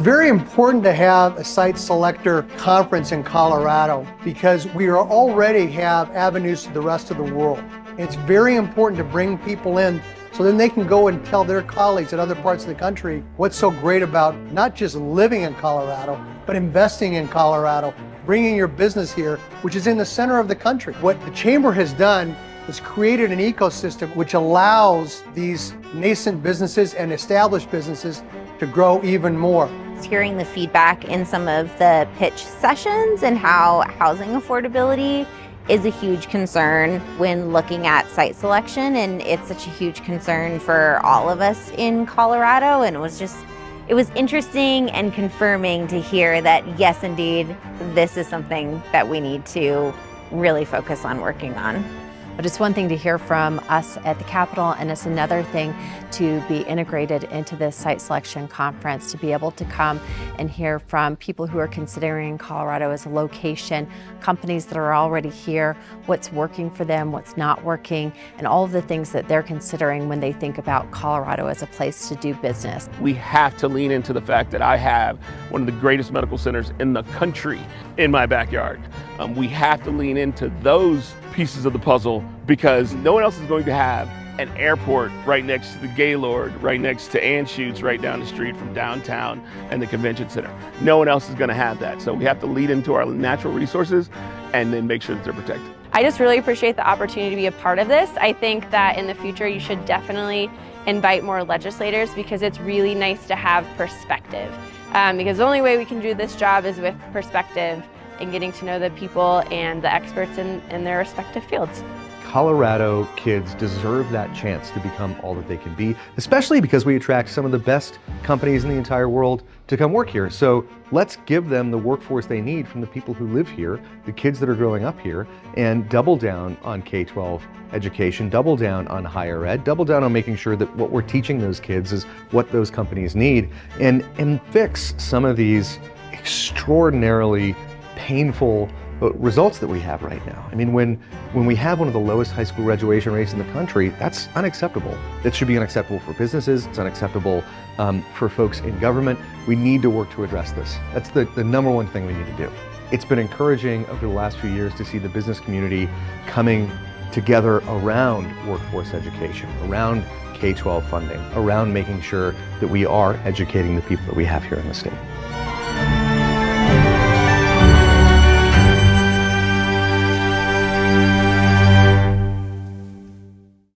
very important to have a site selector conference in Colorado because we already have avenues to the rest of the world. And it's very important to bring people in so then they can go and tell their colleagues in other parts of the country what's so great about not just living in Colorado, but investing in Colorado, bringing your business here, which is in the center of the country. What the Chamber has done is created an ecosystem which allows these nascent businesses and established businesses to grow even more. Hearing the feedback in some of the pitch sessions and how housing affordability is a huge concern when looking at site selection, and it's such a huge concern for all of us in Colorado. And it was interesting and confirming to hear that yes, indeed, this is something that we need to really focus on working on. But it's one thing to hear from us at the Capitol, and it's another thing to be integrated into this site selection conference, to be able to come and hear from people who are considering Colorado as a location, companies that are already here, what's working for them, what's not working, and all of the things that they're considering when they think about Colorado as a place to do business. We have to lean into the fact that I have one of the greatest medical centers in the country in my backyard. We have to lean into those pieces of the puzzle because no one else is going to have an airport right next to the Gaylord, right next to Anschutz, right down the street from downtown and the convention center. No one else is going to have that. So we have to lead into our natural resources and then make sure that they're protected. I just really appreciate the opportunity to be a part of this. I think that in the future you should definitely invite more legislators because it's really nice to have perspective. Because the only way we can do this job is with perspective and getting to know the people and the experts in their respective fields. Colorado kids deserve that chance to become all that they can be, especially because we attract some of the best companies in the entire world to come work here. So let's give them the workforce they need from the people who live here, the kids that are growing up here, and double down on K-12 education, double down on higher ed, double down on making sure that what we're teaching those kids is what those companies need, and fix some of these extraordinarily painful results that we have right now. I mean, when we have one of the lowest high school graduation rates in the country, that's unacceptable. It should be unacceptable for businesses. It's unacceptable for folks in government. We need to work to address this. That's the number one thing we need to do. It's been encouraging over the last few years to see the business community coming together around workforce education, around K-12 funding, around making sure that we are educating the people that we have here in the state.